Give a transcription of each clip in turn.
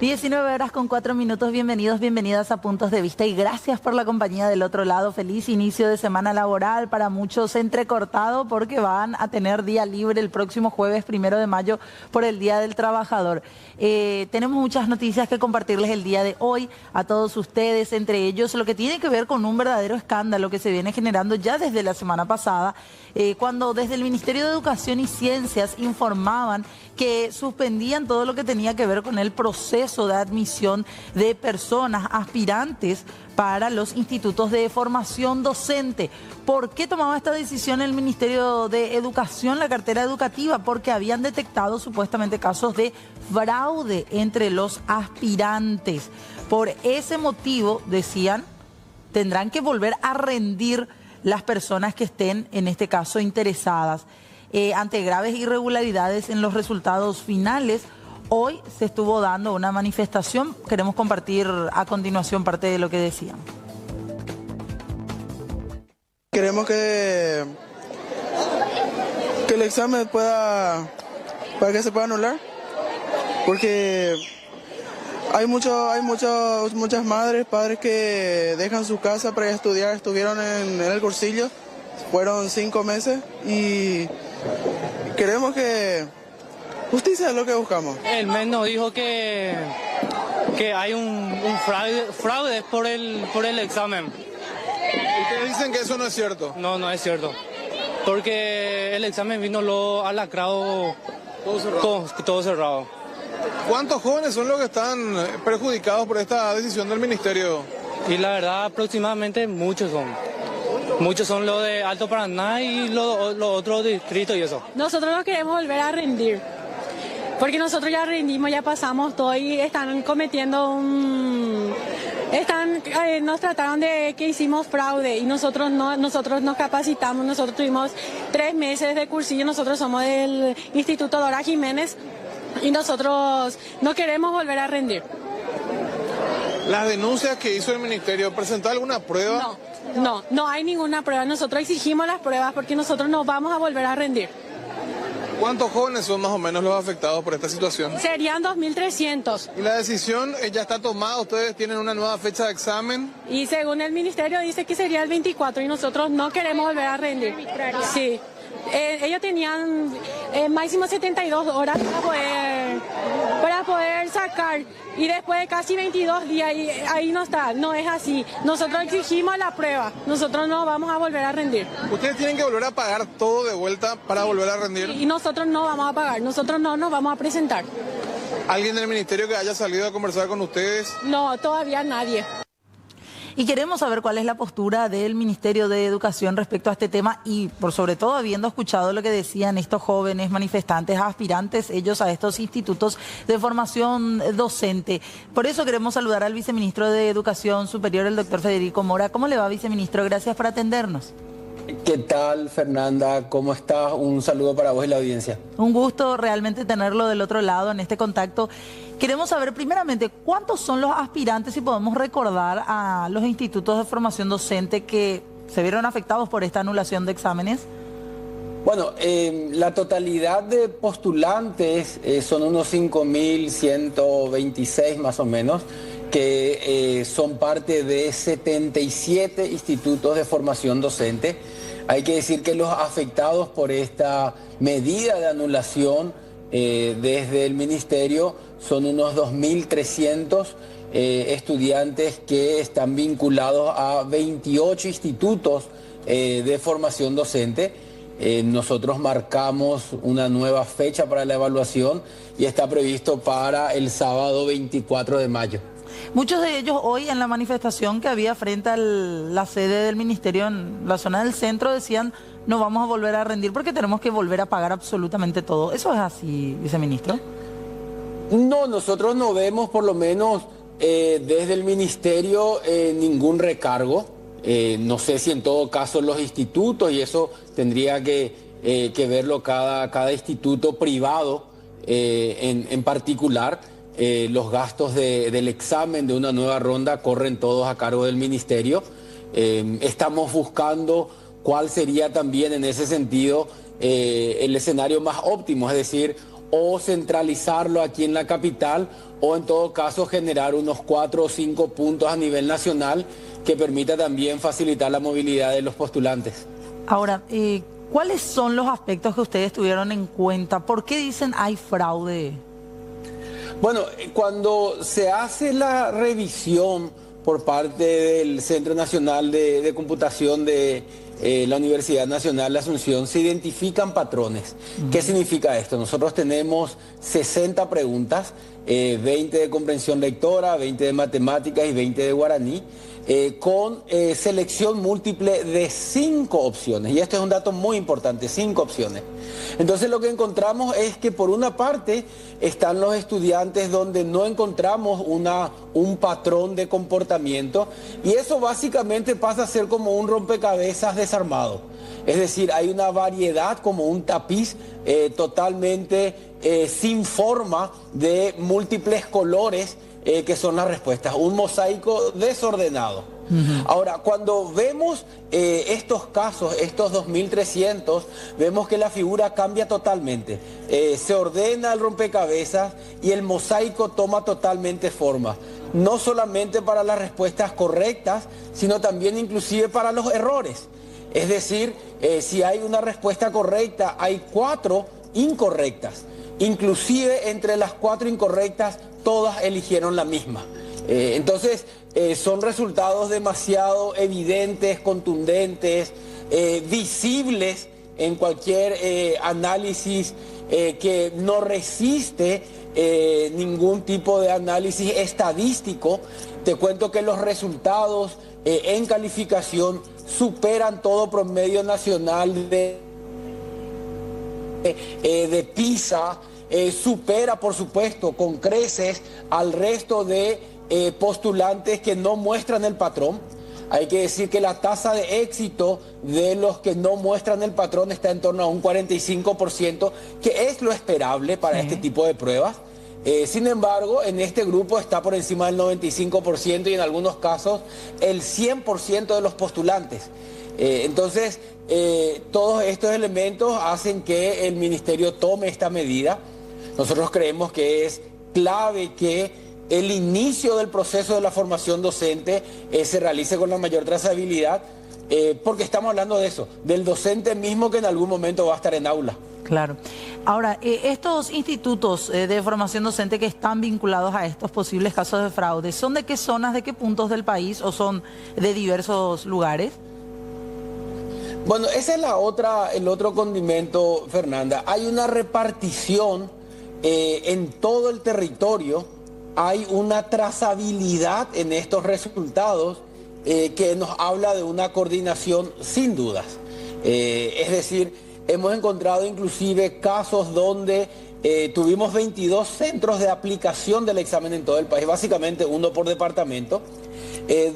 19:04, bienvenidos, bienvenidas a Puntos de Vista y gracias por la compañía del otro lado. Feliz inicio de semana laboral, para muchos entrecortado porque van a tener día libre el próximo jueves 1 de mayo por el Día del Trabajador. Tenemos muchas noticias que compartirles el día de hoy a todos ustedes, entre ellos lo que tiene que ver con un verdadero escándalo que se viene generando ya desde la semana pasada, cuando desde el Ministerio de Educación y Ciencias informaban que suspendían todo lo que tenía que ver con el proceso de admisión de personas aspirantes para los institutos de formación docente. ¿Por qué tomaba esta decisión el Ministerio de Educación, la cartera educativa? Porque habían detectado supuestamente casos de fraude entre los aspirantes. Por ese motivo, decían, tendrán que volver a rendir las personas que estén, en este caso, interesadas. Ante graves irregularidades en los resultados finales, hoy se estuvo dando una manifestación. Queremos compartir a continuación parte de lo que decían. Queremos que el examen para que se pueda anular, porque hay muchas madres, padres que dejan su casa para estudiar. Estuvieron en el cursillo, fueron 5 meses y queremos que justicia es lo que buscamos. El MES nos dijo que hay un fraude por el examen. ¿Ustedes dicen que eso no es cierto? No, no es cierto. Porque el examen vino lo alacrado, todo cerrado. ¿Cuántos jóvenes son los que están perjudicados por esta decisión del ministerio? Y la verdad, aproximadamente muchos son. Muchos son los de Alto Paraná y los otros distritos y eso. Nosotros no queremos volver a rendir. Porque nosotros ya rendimos, ya pasamos todo y están cometiendo nos trataron de que hicimos fraude y nosotros nos capacitamos, nosotros tuvimos 3 meses de cursillo, nosotros somos del Instituto Dora Jiménez y nosotros no queremos volver a rendir. ¿Las denuncias que hizo el ministerio, presentó alguna prueba? No hay ninguna prueba, nosotros exigimos las pruebas porque nosotros no vamos a volver a rendir. ¿Cuántos jóvenes son más o menos los afectados por esta situación? Serían 2.300. ¿Y la decisión ya está tomada? ¿Ustedes tienen una nueva fecha de examen? Y según el ministerio dice que sería el 24 y nosotros no queremos volver a rendir. Sí. Ellos tenían máximo 72 horas para poder sacar y después de casi 22 días y ahí no está, no es así. Nosotros exigimos la prueba, nosotros no vamos a volver a rendir. ¿Ustedes tienen que volver a pagar todo de vuelta para volver a rendir? Y nosotros no vamos a pagar, nosotros no nos vamos a presentar. ¿Alguien del ministerio que haya salido a conversar con ustedes? No, todavía nadie. Y queremos saber cuál es la postura del Ministerio de Educación respecto a este tema y, por sobre todo, habiendo escuchado lo que decían estos jóvenes manifestantes, aspirantes, ellos a estos institutos de formación docente. Por eso queremos saludar al viceministro de Educación Superior, el doctor Federico Mora. ¿Cómo le va, viceministro? Gracias por atendernos. ¿Qué tal, Fernanda? ¿Cómo estás? Un saludo para vos y la audiencia. Un gusto realmente tenerlo del otro lado en este contacto. Queremos saber primeramente cuántos son los aspirantes, si podemos recordar, a los institutos de formación docente que se vieron afectados por esta anulación de exámenes. Bueno, la totalidad de postulantes son unos 5.126 más o menos, que son parte de 77 institutos de formación docente. Hay que decir que los afectados por esta medida de anulación desde el ministerio son unos 2.300 estudiantes que están vinculados a 28 institutos de formación docente. Nosotros marcamos una nueva fecha para la evaluación y está previsto para el sábado 24 de mayo. Muchos de ellos hoy en la manifestación que había frente a la sede del ministerio en la zona del centro decían: no vamos a volver a rendir porque tenemos que volver a pagar absolutamente todo. ¿Eso es así, viceministro? No, nosotros no vemos, por lo menos desde el ministerio, ningún recargo. No sé si en todo caso los institutos, y eso tendría que verlo cada instituto privado en particular. Los gastos del examen de una nueva ronda corren todos a cargo del ministerio. Estamos buscando cuál sería también en ese sentido el escenario más óptimo, es decir, o centralizarlo aquí en la capital, o en todo caso generar unos 4 o 5 puntos a nivel nacional que permita también facilitar la movilidad de los postulantes. Ahora, ¿cuáles son los aspectos que ustedes tuvieron en cuenta? ¿Por qué dicen hay fraude? Bueno, cuando se hace la revisión por parte del Centro Nacional de Computación de la Universidad Nacional de Asunción, se identifican patrones. ¿Qué significa esto? Nosotros tenemos 60 preguntas, 20 de comprensión lectora, 20 de matemáticas y 20 de guaraní, con selección múltiple de 5 opciones. Y este es un dato muy importante, 5 opciones. Entonces lo que encontramos es que por una parte están los estudiantes donde no encontramos un patrón de comportamiento, y eso básicamente pasa a ser como un rompecabezas desarmado. Es decir, hay una variedad, como un tapiz totalmente sin forma, de múltiples colores que son las respuestas, un mosaico desordenado. Ahora, cuando vemos estos casos, estos 2.300, vemos que la figura cambia totalmente. Se ordena el rompecabezas y el mosaico toma totalmente forma. No solamente para las respuestas correctas, sino también inclusive para los errores. Es decir, si hay una respuesta correcta, hay 4 incorrectas. Inclusive entre las 4 incorrectas, todas eligieron la misma. Entonces, son resultados demasiado evidentes, contundentes, visibles en cualquier análisis que no resiste ningún tipo de análisis estadístico. Te cuento que los resultados en calificación superan todo promedio nacional de PISA, supera por supuesto con creces al resto de postulantes que no muestran el patrón. Hay que decir que la tasa de éxito de los que no muestran el patrón está en torno a un 45%, que es lo esperable para este tipo de pruebas. Sin embargo, en este grupo está por encima del 95% y en algunos casos el 100% de los postulantes. Entonces, todos estos elementos hacen que el ministerio tome esta medida. Nosotros creemos que es clave que el inicio del proceso de la formación docente se realice con la mayor trazabilidad, porque estamos hablando de eso, del docente mismo que en algún momento va a estar en aula. Claro. Ahora, estos institutos de formación docente que están vinculados a estos posibles casos de fraude, ¿son de qué zonas, de qué puntos del país o son de diversos lugares? Bueno, ese es el otro condimento, Fernanda. Hay una repartición en todo el territorio, hay una trazabilidad en estos resultados que nos habla de una coordinación sin dudas. Es decir, hemos encontrado inclusive casos donde tuvimos 22 centros de aplicación del examen en todo el país, básicamente uno por departamento,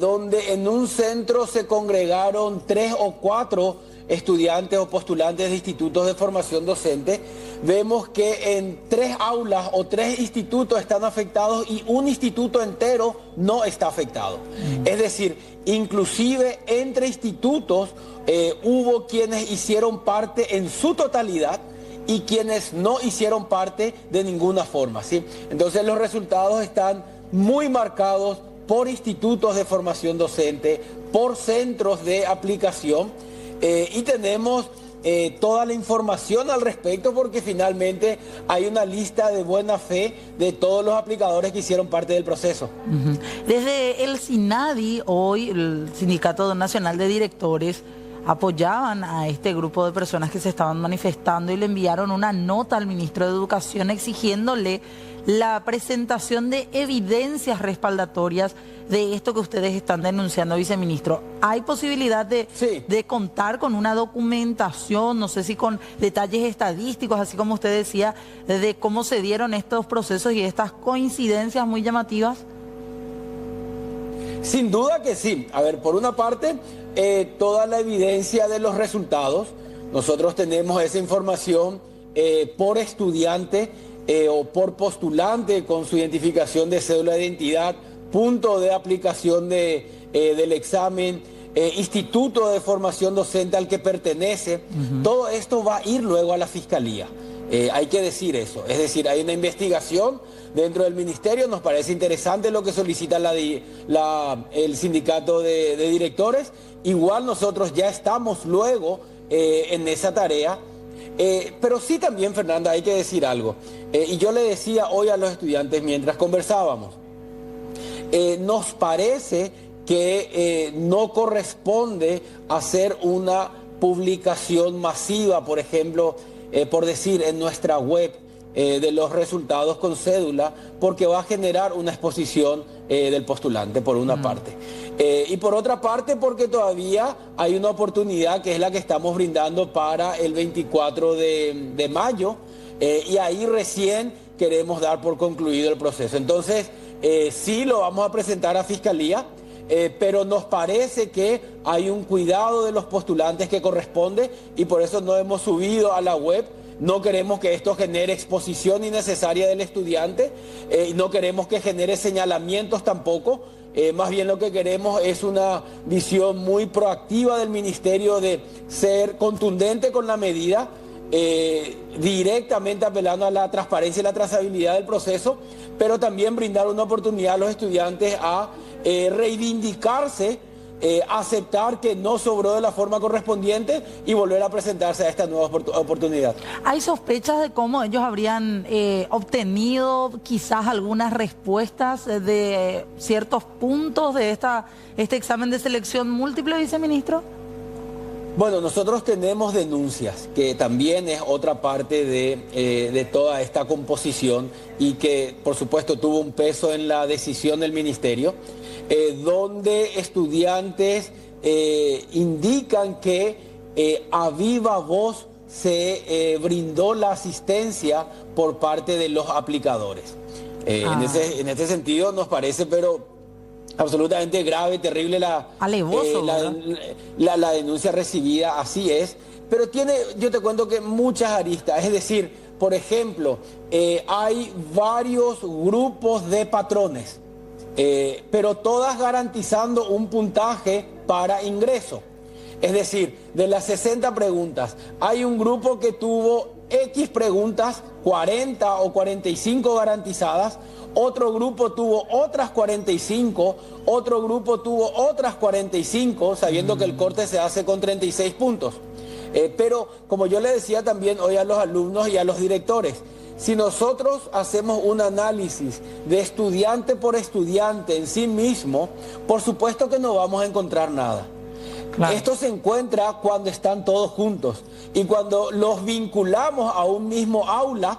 donde en un centro se congregaron 3 o 4 estudiantes o postulantes de institutos de formación docente. Vemos que en 3 aulas o 3 institutos están afectados y un instituto entero no está afectado. Es decir, inclusive entre institutos hubo quienes hicieron parte en su totalidad y quienes no hicieron parte de ninguna forma, ¿sí? Entonces los resultados están muy marcados por institutos de formación docente, por centros de aplicación, y tenemos toda la información al respecto, porque finalmente hay una lista de buena fe de todos los aplicadores que hicieron parte del proceso. Desde el SINADI, hoy el Sindicato Nacional de Directores, apoyaban a este grupo de personas que se estaban manifestando y le enviaron una nota al ministro de Educación exigiéndole la presentación de evidencias respaldatorias de esto que ustedes están denunciando, viceministro. ¿Hay posibilidad de contar con una documentación, no sé si con detalles estadísticos, así como usted decía, de cómo se dieron estos procesos y estas coincidencias muy llamativas? Sin duda que sí. A ver, por una parte, toda la evidencia de los resultados. Nosotros tenemos esa información por estudiante o por postulante con su identificación de cédula de identidad, punto de aplicación del examen, instituto de formación docente al que pertenece. Todo esto va a ir luego a la Fiscalía. Hay que decir eso, es decir, hay una investigación dentro del ministerio, nos parece interesante lo que solicita el sindicato de directores, igual nosotros ya estamos luego en esa tarea, pero sí también, Fernanda, hay que decir algo, y yo le decía hoy a los estudiantes mientras conversábamos, nos parece que no corresponde hacer una publicación masiva, por ejemplo, por decir, en nuestra web de los resultados con cédula, porque va a generar una exposición del postulante, por una parte. Y por otra parte, porque todavía hay una oportunidad que es la que estamos brindando para el 24 de mayo, y ahí recién queremos dar por concluido el proceso. Entonces, sí lo vamos a presentar a Fiscalía, pero nos parece que hay un cuidado de los postulantes que corresponde y por eso no hemos subido a la web. No queremos que esto genere exposición innecesaria del estudiante y no queremos que genere señalamientos tampoco. Más bien lo que queremos es una visión muy proactiva del ministerio de ser contundente con la medida, directamente apelando a la transparencia y la trazabilidad del proceso, pero también brindar una oportunidad a los estudiantes a reivindicarse, aceptar que no sobró de la forma correspondiente y volver a presentarse a esta nueva oportunidad. ¿Hay sospechas de cómo ellos habrían obtenido quizás algunas respuestas de ciertos puntos de este examen de selección múltiple, viceministro? Bueno, nosotros tenemos denuncias, que también es otra parte de toda esta composición y que por supuesto tuvo un peso en la decisión del ministerio, donde estudiantes indican que a viva voz se brindó la asistencia por parte de los aplicadores. En ese sentido nos parece, pero absolutamente grave, terrible la denuncia recibida, así es, pero tiene, yo te cuento que muchas aristas, es decir, por ejemplo, hay varios grupos de patrones, pero todas garantizando un puntaje para ingreso. Es decir, de las 60 preguntas, hay un grupo que tuvo X preguntas, 40 o 45 garantizadas, otro grupo tuvo otras 45, otro grupo tuvo otras 45, sabiendo que el corte se hace con 36 puntos. Pero, como yo le decía también hoy a los alumnos y a los directores, si nosotros hacemos un análisis de estudiante por estudiante en sí mismo, por supuesto que no vamos a encontrar nada. Claro. Esto se encuentra cuando están todos juntos y cuando los vinculamos a un mismo aula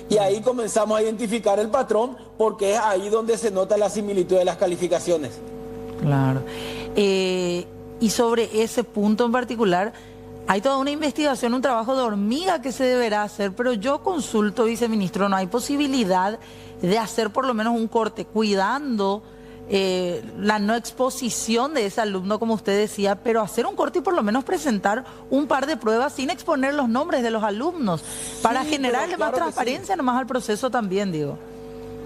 y ahí comenzamos a identificar el patrón porque es ahí donde se nota la similitud de las calificaciones. Claro. Y sobre ese punto en particular, hay toda una investigación, un trabajo de hormiga que se deberá hacer, pero yo consulto, viceministro, ¿no hay posibilidad de hacer por lo menos un corte cuidando la no exposición de ese alumno, como usted decía, pero hacer un corte y por lo menos presentar un par de pruebas sin exponer los nombres de los alumnos, para generarle más transparencia nomás al proceso también, digo?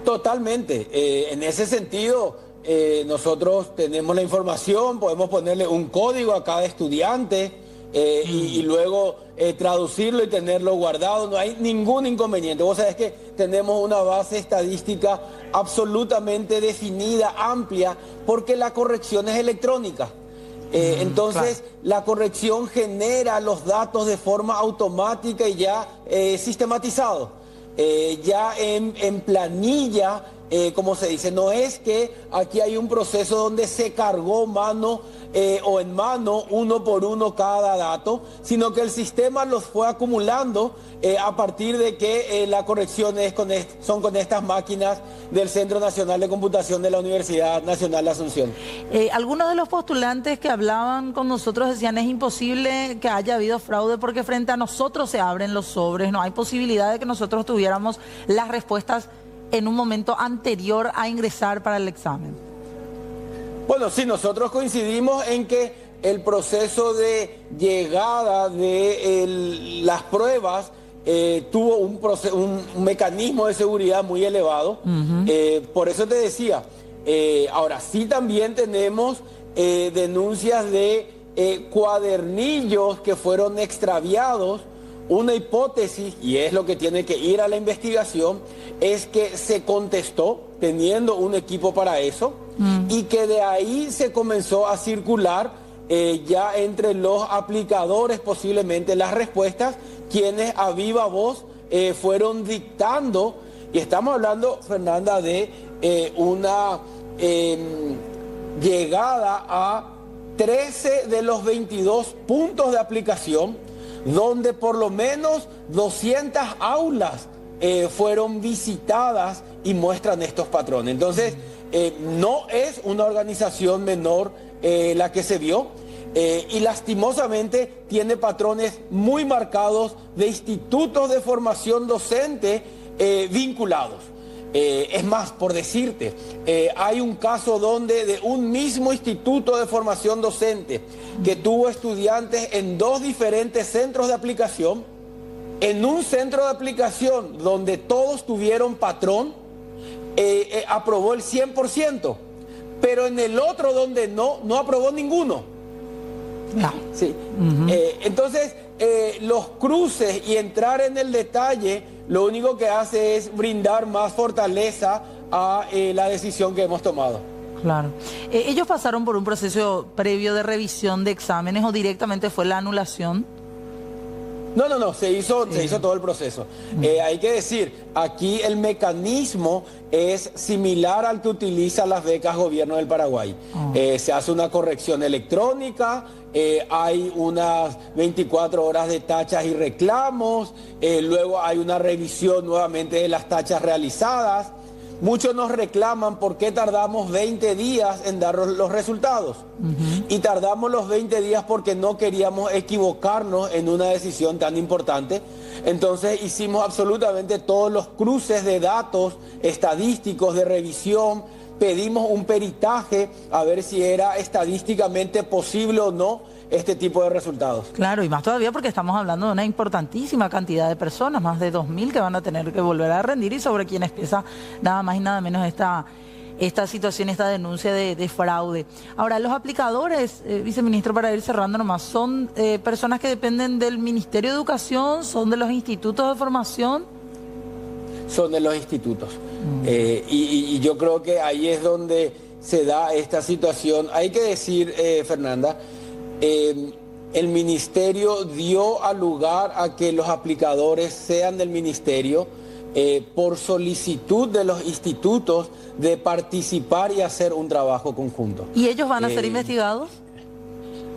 Totalmente. En ese sentido, nosotros tenemos la información, podemos ponerle un código a cada estudiante y luego traducirlo y tenerlo guardado. No hay ningún inconveniente. Vos sabés que tenemos una base estadística absolutamente definida, amplia, porque la corrección es electrónica. Entonces, claro, la corrección genera los datos de forma automática y ya sistematizado. Ya en planilla, como se dice, no es que aquí hay un proceso donde se cargó mano o en mano uno por uno cada dato, sino que el sistema los fue acumulando a partir de que la corrección son con estas máquinas del Centro Nacional de Computación de la Universidad Nacional de Asunción. Algunos de los postulantes que hablaban con nosotros decían es imposible que haya habido fraude porque frente a nosotros se abren los sobres, no hay posibilidad de que nosotros tuviéramos las respuestas en un momento anterior a ingresar para el examen. Bueno, sí, nosotros coincidimos en que el proceso de llegada de las pruebas tuvo un mecanismo de seguridad muy elevado. Por eso te decía, ahora sí también tenemos denuncias de cuadernillos que fueron extraviados Una hipótesis, y es lo que tiene que ir a la investigación, es que se contestó teniendo un equipo para eso y que de ahí se comenzó a circular ya entre los aplicadores posiblemente las respuestas, quienes a viva voz fueron dictando, y estamos hablando, Fernanda, de una llegada a 13 de los 22 puntos de aplicación, donde por lo menos 200 aulas fueron visitadas y muestran estos patrones. Entonces, no es una organización menor la que se vio, y lastimosamente tiene patrones muy marcados de institutos de formación docente vinculados. Es más, por decirte, hay un caso donde de un mismo instituto de formación docente que tuvo estudiantes en 2 diferentes centros de aplicación, en un centro de aplicación donde todos tuvieron patrón, aprobó el 100%, pero en el otro donde no aprobó ninguno. No. Sí. Entonces, los cruces y entrar en el detalle, lo único que hace es brindar más fortaleza a la decisión que hemos tomado. Claro. ¿Ellos pasaron por un proceso previo de revisión de exámenes o directamente fue la anulación? No, se hizo todo el proceso. Hay que decir, aquí el mecanismo es similar al que utiliza las becas Gobierno del Paraguay. Se hace una corrección electrónica, hay unas 24 horas de tachas y reclamos, luego hay una revisión nuevamente de las tachas realizadas. Muchos nos reclaman por qué tardamos 20 días en dar los resultados. Y tardamos los 20 días porque no queríamos equivocarnos en una decisión tan importante. Entonces hicimos absolutamente todos los cruces de datos estadísticos de revisión. Pedimos un peritaje a ver si era estadísticamente posible o no este tipo de resultados. Claro, y más todavía porque estamos hablando de una importantísima cantidad de personas, más de 2.000 que van a tener que volver a rendir y sobre quienes pesa nada más y nada menos esta situación, esta denuncia de fraude. Ahora, los aplicadores, viceministro, para ir cerrando nomás, ¿son personas que dependen del Ministerio de Educación? ¿Son de los institutos de formación? Son de los institutos. Y yo creo que ahí es donde se da esta situación. Hay que decir, Fernanda, el ministerio dio al lugar a que los aplicadores sean del ministerio por solicitud de los institutos de participar y hacer un trabajo conjunto. ¿Y ellos van a ser investigados?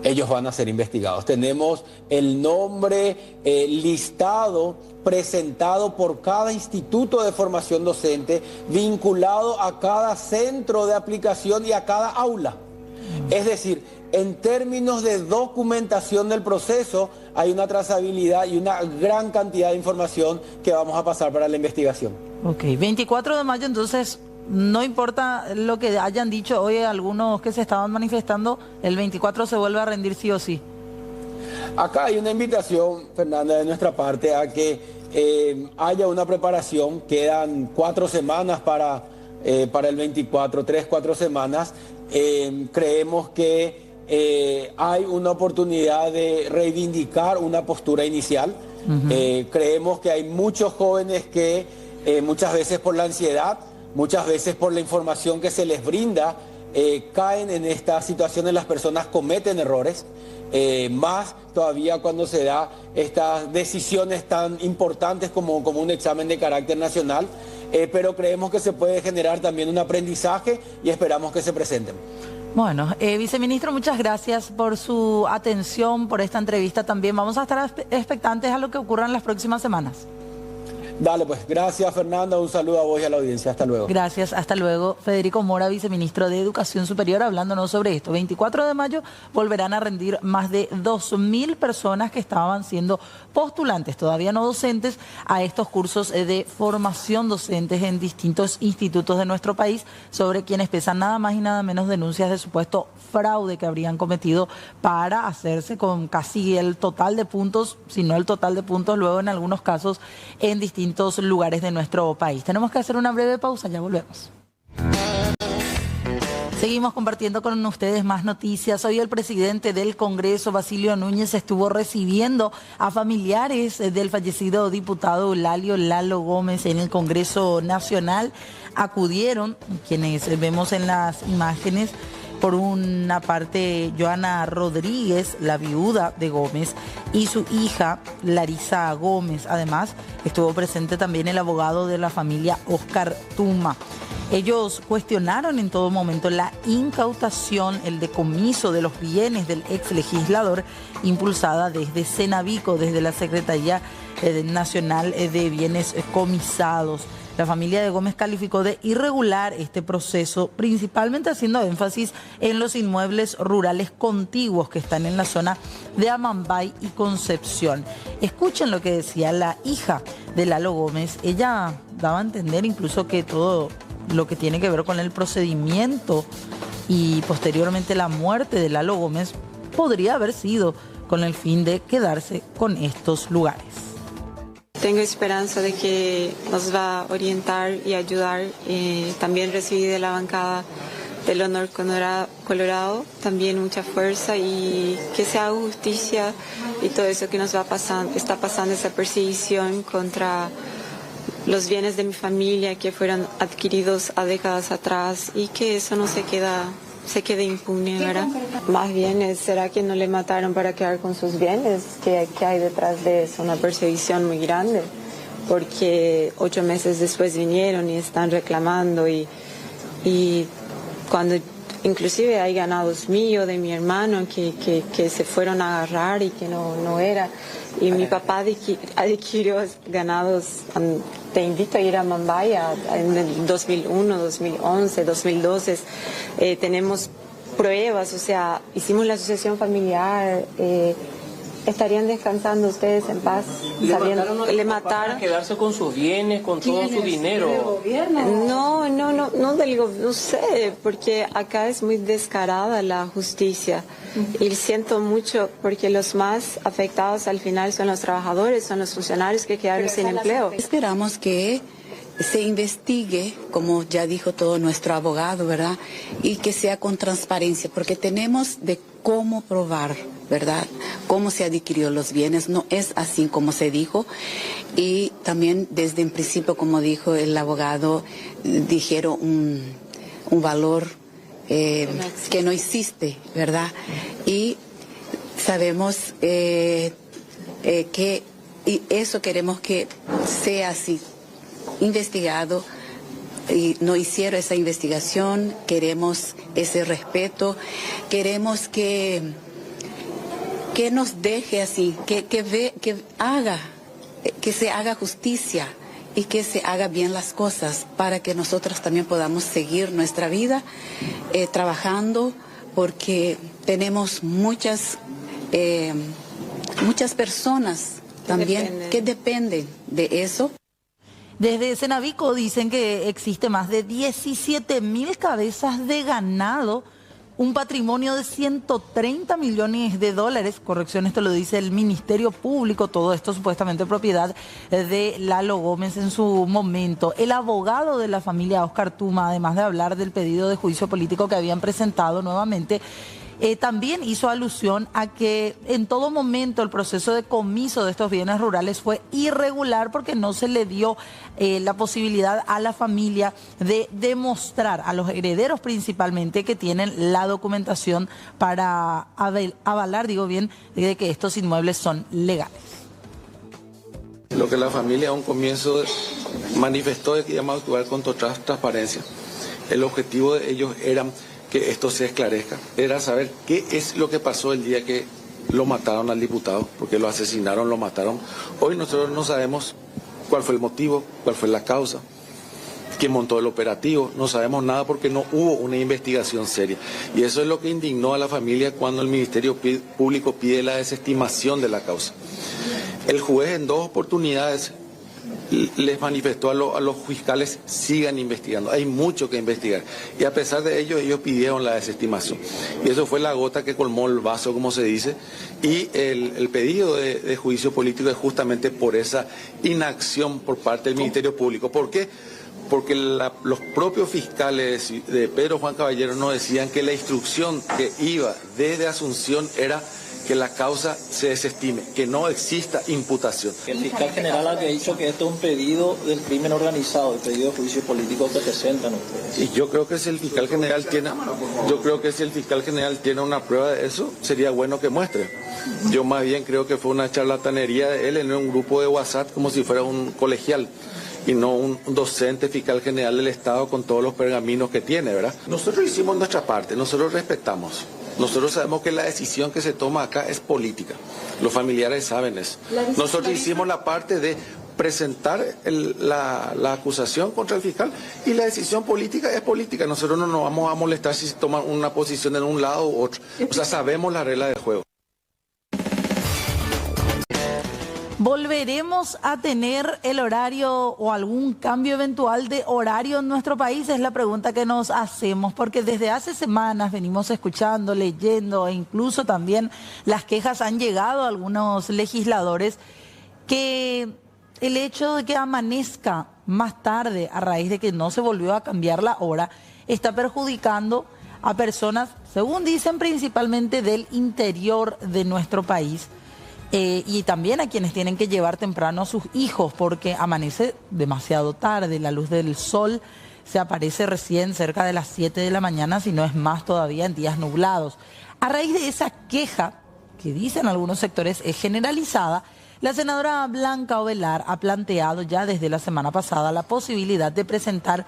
Ellos van a ser investigados. Tenemos el nombre listado, presentado por cada instituto de formación docente, vinculado a cada centro de aplicación y a cada aula. Es decir, en términos de documentación del proceso, hay una trazabilidad y una gran cantidad de información que vamos a pasar para la investigación. Ok, 24 de mayo, entonces, no importa lo que hayan dicho hoy algunos que se estaban manifestando, el 24 se vuelve a rendir sí o sí. Acá hay una invitación, Fernanda, de nuestra parte a que haya una preparación. Quedan 4 semanas para el 24, 3-4 semanas. Creemos que hay una oportunidad de reivindicar una postura inicial. Creemos que hay muchos jóvenes que muchas veces por la ansiedad, muchas veces por la información que se les brinda, caen en estas situaciones. Las personas cometen errores, más todavía cuando se da estas decisiones tan importantes como un examen de carácter nacional, pero creemos que se puede generar también un aprendizaje y esperamos que se presenten. Bueno, viceministro, muchas gracias por su atención, por esta entrevista también. Vamos a estar expectantes a lo que ocurra en las próximas semanas. Dale, pues, gracias, Fernanda, un saludo a vos y a la audiencia, hasta luego. Gracias, hasta luego. Federico Mora, viceministro de Educación Superior, hablándonos sobre esto. 24 de mayo volverán a rendir más de 2.000 personas que estaban siendo postulantes, todavía no docentes, a estos cursos de formación docentes en distintos institutos de nuestro país, sobre quienes pesan nada más y nada menos denuncias de supuesto fraude que habrían cometido para hacerse con casi el total de puntos, si no el total de puntos, luego en algunos casos en distintos lugares de nuestro país. Tenemos que hacer una breve pausa, ya volvemos. Seguimos compartiendo con ustedes más noticias. Hoy el presidente del Congreso, Basilio Núñez, estuvo recibiendo a familiares del fallecido diputado Eulalio Lalo Gómez en el Congreso Nacional. Acudieron, quienes vemos en las imágenes, por una parte Joana Rodríguez, la viuda de Gómez, y su hija Larisa Gómez. Además, estuvo presente también el abogado de la familia, Oscar Tuma. Ellos cuestionaron en todo momento la incautación, el decomiso de los bienes del ex legislador, impulsada desde Cenavico, desde la Secretaría Nacional de Bienes Comisados. La familia de Gómez calificó de irregular este proceso, principalmente haciendo énfasis en los inmuebles rurales contiguos que están en la zona de Amambay y Concepción. Escuchen lo que decía la hija de Lalo Gómez. Ella daba a entender incluso que todo lo que tiene que ver con el procedimiento y posteriormente la muerte de Lalo Gómez podría haber sido con el fin de quedarse con estos lugares. Tengo esperanza de que nos va a orientar y ayudar. También recibí de la bancada del Honor Colorado también mucha fuerza, y que se haga justicia y todo eso que nos va pasando, está pasando, esa perseguición contra los bienes de mi familia que fueron adquiridos a décadas atrás, y que eso no se quede impune, ¿verdad? Más bien, ¿será que no le mataron para quedar con sus bienes? ¿Qué hay detrás de eso? Una persecución muy grande, porque 8 meses después vinieron y están reclamando, y cuando inclusive hay ganados míos, de mi hermano, que se fueron a agarrar y que no era. Y mi papá adquirió ganados. Te invito a ir a Amambay en el 2001, 2011, 2012. Tenemos pruebas, o sea, hicimos la asociación familiar. ¿Estarían descansando ustedes en paz? Le mataron para quedarse con sus bienes, con todo su dinero. No sé, porque acá es muy descarada la justicia. Y siento mucho, porque los más afectados al final son los trabajadores, son los funcionarios que quedaron sin empleo. Esperamos que se investigue, como ya dijo todo nuestro abogado, ¿verdad? Y que sea con transparencia, porque tenemos de cómo probar, ¿verdad? Cómo se adquirió los bienes, no es así como se dijo. Y también desde en principio, como dijo el abogado, dijeron un valor que no existe, ¿verdad? Y sabemos que y eso queremos que sea así, investigado, y no hicieron esa investigación. Queremos ese respeto, queremos que nos deje así, que se haga justicia y que se haga bien las cosas, para que nosotros también podamos seguir nuestra vida trabajando, porque tenemos muchas personas también que dependen de eso. Desde Cenavico dicen que existe más de 17.000 cabezas de ganado, un patrimonio de 130 millones de dólares, corrección, esto lo dice el Ministerio Público, todo esto supuestamente propiedad de Lalo Gómez en su momento. El abogado de la familia, Oscar Tuma, además de hablar del pedido de juicio político que habían presentado nuevamente, también hizo alusión a que en todo momento el proceso de comiso de estos bienes rurales fue irregular, porque no se le dio la posibilidad a la familia de demostrar, a los herederos principalmente, que tienen la documentación para avalar, de que estos inmuebles son legales. Lo que la familia a un comienzo manifestó es que íbamos a actuar con total transparencia. El objetivo de ellos era que esto se esclarezca, era saber qué es lo que pasó el día que lo mataron al diputado, porque lo asesinaron, lo mataron. Hoy nosotros no sabemos cuál fue el motivo, cuál fue la causa, quién montó el operativo, no sabemos nada porque no hubo una investigación seria. Y eso es lo que indignó a la familia cuando el Ministerio Público pide la desestimación de la causa. El juez en 2 oportunidades les manifestó a los fiscales: sigan investigando, hay mucho que investigar. Y a pesar de ello, ellos pidieron la desestimación. Y eso fue la gota que colmó el vaso, como se dice. Y el pedido de juicio político es justamente por esa inacción por parte del Ministerio Público. ¿Por qué? Porque los propios fiscales de Pedro Juan Caballero nos decían que la instrucción que iba desde Asunción era que la causa se desestime, que no exista imputación. El fiscal general había dicho que esto es un pedido del crimen organizado, el pedido de juicio político que presentan ustedes. Y yo creo que si el fiscal general tiene una prueba de eso, sería bueno que muestre. Yo más bien creo que fue una charlatanería de él en un grupo de WhatsApp, como si fuera un colegial y no un docente fiscal general del Estado con todos los pergaminos que tiene, ¿verdad? Nosotros hicimos nuestra parte, nosotros respetamos. Nosotros sabemos que la decisión que se toma acá es política. Los familiares saben eso. Nosotros hicimos la parte de presentar la acusación contra el fiscal, y la decisión política es política. Nosotros no nos vamos a molestar si se toma una posición en un lado u otro. O sea, sabemos la regla del juego. ¿Volveremos a tener el horario o algún cambio eventual de horario en nuestro país? Es la pregunta que nos hacemos, porque desde hace semanas venimos escuchando, leyendo, e incluso también las quejas han llegado a algunos legisladores que el hecho de que amanezca más tarde a raíz de que no se volvió a cambiar la hora está perjudicando a personas, según dicen, principalmente del interior de nuestro país. Y también a quienes tienen que llevar temprano a sus hijos, porque amanece demasiado tarde, la luz del sol se aparece recién cerca de las 7 de la mañana, si no es más todavía en días nublados. A raíz de esa queja, que dicen algunos sectores es generalizada, la senadora Blanca Ovelar ha planteado ya desde la semana pasada la posibilidad de presentar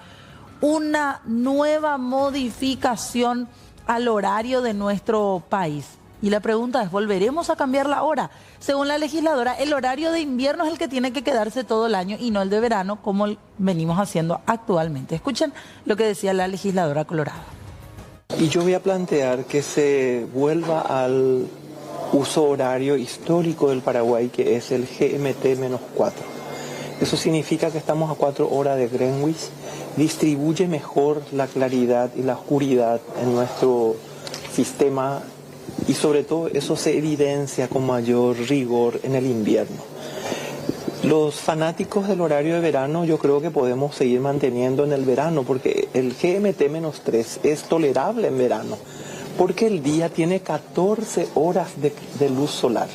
una nueva modificación al horario de nuestro país. Y la pregunta es, ¿volveremos a cambiar la hora? Según la legisladora, el horario de invierno es el que tiene que quedarse todo el año y no el de verano, como venimos haciendo actualmente. Escuchen lo que decía la legisladora colorada. Y yo voy a plantear que se vuelva al uso horario histórico del Paraguay, que es el GMT-4. Eso significa que estamos a 4 horas de Greenwich, distribuye mejor la claridad y la oscuridad en nuestro sistema, y sobre todo eso se evidencia con mayor rigor en el invierno. Los fanáticos del horario de verano yo creo que podemos seguir manteniendo en el verano, porque el GMT-3 es tolerable en verano, porque el día tiene 14 horas de luz solar.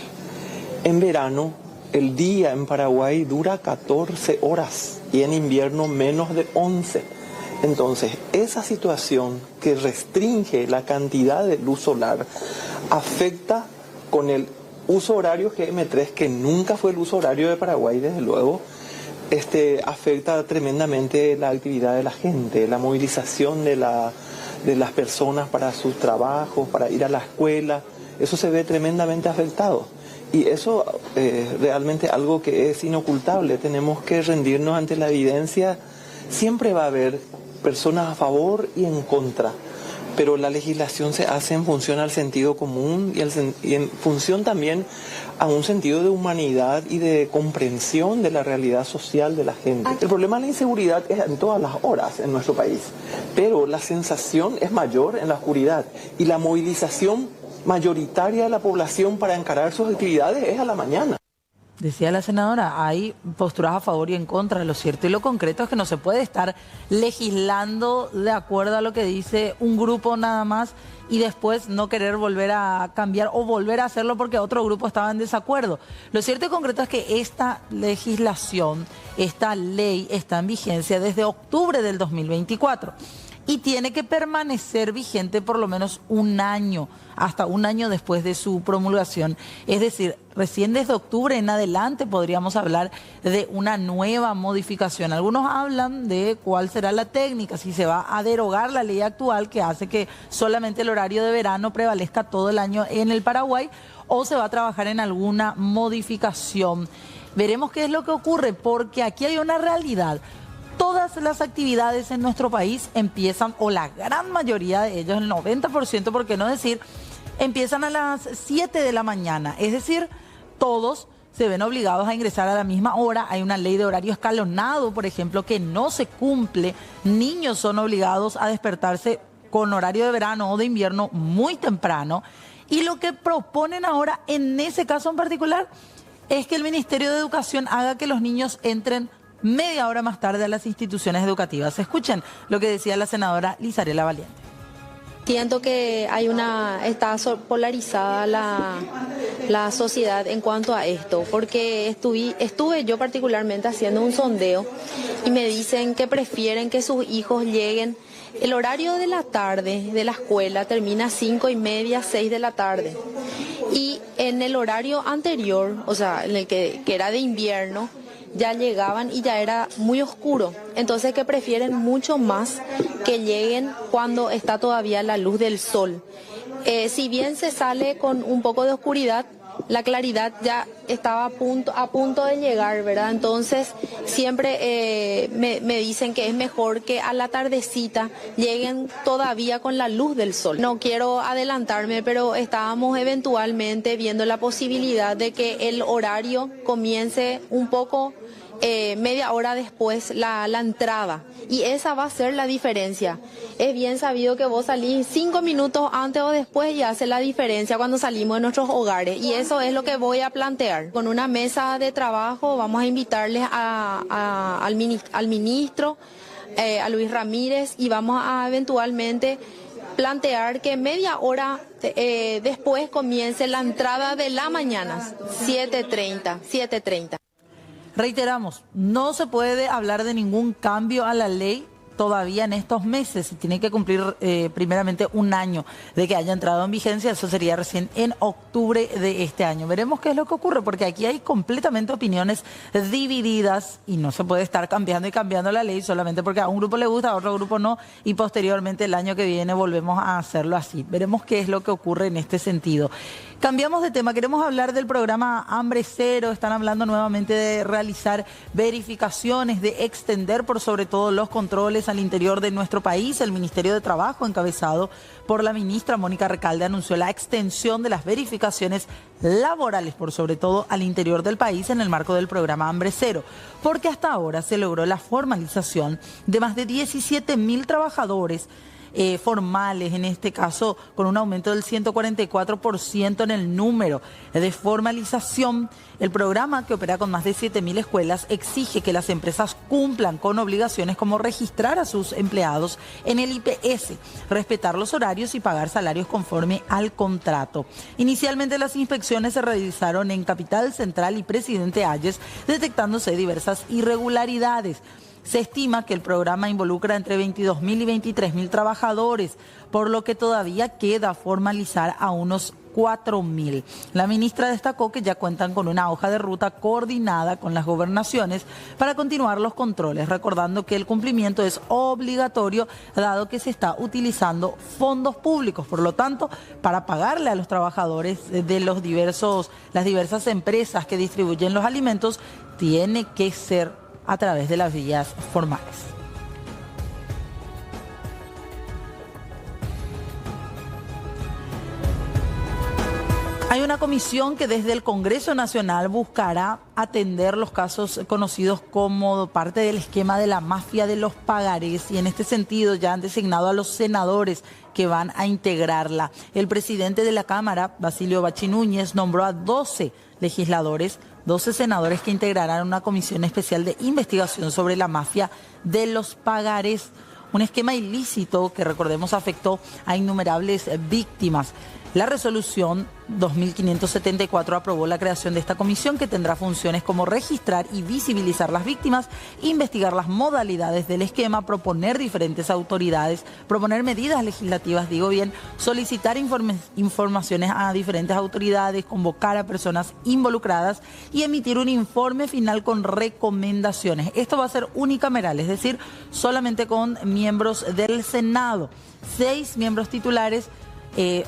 En verano el día en Paraguay dura 14 horas y en invierno menos de 11. Entonces, esa situación que restringe la cantidad de luz solar afecta con el uso horario GM3, que nunca fue el uso horario de Paraguay, desde luego, afecta tremendamente la actividad de la gente, la movilización de las personas para sus trabajos, para ir a la escuela. Eso se ve tremendamente afectado. Y eso es realmente algo que es inocultable. Tenemos que rendirnos ante la evidencia. Siempre va a haber personas a favor y en contra, pero la legislación se hace en función al sentido común y en función también a un sentido de humanidad y de comprensión de la realidad social de la gente. El problema de la inseguridad es en todas las horas en nuestro país, pero la sensación es mayor en la oscuridad y la movilización mayoritaria de la población para encarar sus actividades es a la mañana. Decía la senadora, hay posturas a favor y en contra. Lo cierto y lo concreto es que no se puede estar legislando de acuerdo a lo que dice un grupo nada más y después no querer volver a cambiar o volver a hacerlo porque otro grupo estaba en desacuerdo. Lo cierto y concreto es que esta legislación, esta ley está en vigencia desde octubre del 2024 y tiene que permanecer vigente por lo menos un año, hasta un año después de su promulgación. Es decir, recién desde octubre en adelante podríamos hablar de una nueva modificación. Algunos hablan de cuál será la técnica, si se va a derogar la ley actual que hace que solamente el horario de verano prevalezca todo el año en el Paraguay, o se va a trabajar en alguna modificación. Veremos qué es lo que ocurre, porque aquí hay una realidad. Todas las actividades en nuestro país empiezan, o la gran mayoría de ellos, el 90%, por qué no decir, empiezan a las 7 de la mañana. Es decir, todos se ven obligados a ingresar a la misma hora. Hay una ley de horario escalonado, por ejemplo, que no se cumple. Niños son obligados a despertarse con horario de verano o de invierno muy temprano. Y lo que proponen ahora, en ese caso en particular, es que el Ministerio de Educación haga que los niños entren media hora más tarde a las instituciones educativas. Escuchen lo que decía la senadora Lizarela Valiente. Siento que está polarizada la sociedad en cuanto a esto, porque estuve yo particularmente haciendo un sondeo y me dicen que prefieren que sus hijos lleguen. El horario de la tarde de la escuela termina a 5:30, 6 de la tarde. Y en el horario anterior, o sea, en el que era de invierno, ya llegaban y ya era muy oscuro. Entonces que prefieren mucho más que lleguen cuando está todavía la luz del sol. Si bien se sale con un poco de oscuridad, la claridad ya estaba a punto de llegar, ¿verdad? Entonces siempre me dicen que es mejor que a la tardecita lleguen todavía con la luz del sol. No quiero adelantarme, pero estábamos eventualmente viendo la posibilidad de que el horario comience un poco media hora después la entrada, y esa va a ser la diferencia. Es bien sabido que vos salís 5 minutos antes o después y hace la diferencia cuando salimos de nuestros hogares, y eso es lo que voy a plantear. Con una mesa de trabajo vamos a invitarles al ministro, a Luis Ramírez, y vamos a eventualmente plantear que media hora después comience la entrada de la mañana, 7:30. Reiteramos, no se puede hablar de ningún cambio a la ley todavía en estos meses. Se tiene que cumplir primeramente un año de que haya entrado en vigencia. Eso sería recién en octubre de este año. Veremos qué es lo que ocurre, porque aquí hay completamente opiniones divididas y no se puede estar cambiando y cambiando la ley solamente porque a un grupo le gusta, a otro grupo no, y posteriormente el año que viene volvemos a hacerlo así. Veremos qué es lo que ocurre en este sentido. Cambiamos de tema, queremos hablar del programa Hambre Cero. Están hablando nuevamente de realizar verificaciones, de extender por sobre todo los controles al interior de nuestro país. El Ministerio de Trabajo, encabezado por la ministra Mónica Recalde, anunció la extensión de las verificaciones laborales por sobre todo al interior del país en el marco del programa Hambre Cero, porque hasta ahora se logró la formalización de más de 17.000 trabajadores formales, en este caso con un aumento del 144% en el número de formalización. El programa, que opera con más de 7.000 escuelas, exige que las empresas cumplan con obligaciones como registrar a sus empleados en el IPS, respetar los horarios y pagar salarios conforme al contrato. Inicialmente las inspecciones se realizaron en Capital Central y Presidente Hayes, detectándose diversas irregularidades. Se estima que el programa involucra entre 22.000 y 23.000 trabajadores, por lo que todavía queda formalizar a unos 4.000. La ministra destacó que ya cuentan con una hoja de ruta coordinada con las gobernaciones para continuar los controles, recordando que el cumplimiento es obligatorio dado que se está utilizando fondos públicos. Por lo tanto, para pagarle a los trabajadores de las diversas empresas que distribuyen los alimentos, tiene que ser a través de las vías formales. Hay una comisión que desde el Congreso Nacional buscará atender los casos conocidos como parte del esquema de la mafia de los pagarés, y en este sentido ya han designado a los senadores que van a integrarla. El presidente de la Cámara, Basilio Bachi Núñez, nombró a 12 legisladores, 12 senadores que integrarán una comisión especial de investigación sobre la mafia de los pagarés, un esquema ilícito que, recordemos, afectó a innumerables víctimas. La resolución 2574 aprobó la creación de esta comisión, que tendrá funciones como registrar y visibilizar las víctimas, investigar las modalidades del esquema, proponer diferentes autoridades, proponer medidas legislativas, solicitar informaciones a diferentes autoridades, convocar a personas involucradas y emitir un informe final con recomendaciones. Esto va a ser unicameral, es decir, solamente con miembros del Senado, 6 miembros titulares,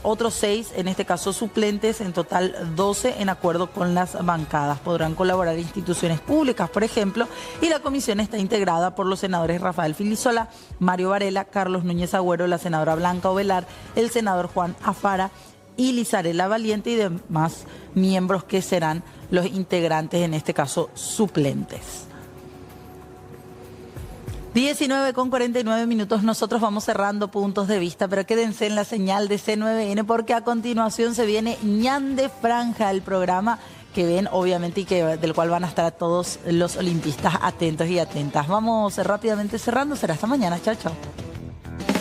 otros 6, en este caso suplentes, en total 12 en acuerdo con las bancadas. Podrán colaborar instituciones públicas, por ejemplo, y la comisión está integrada por los senadores Rafael Filisola, Mario Varela, Carlos Núñez Agüero, la senadora Blanca Ovelar, el senador Juan Afara y Lizarela Valiente y demás miembros que serán los integrantes, en este caso suplentes. 19:49, nosotros vamos cerrando puntos de vista, pero quédense en la señal de C9N porque a continuación se viene Ñan de Franja, el programa que ven obviamente y del cual van a estar todos los olimpistas atentos y atentas. Vamos rápidamente cerrando, será hasta mañana, chao, chao.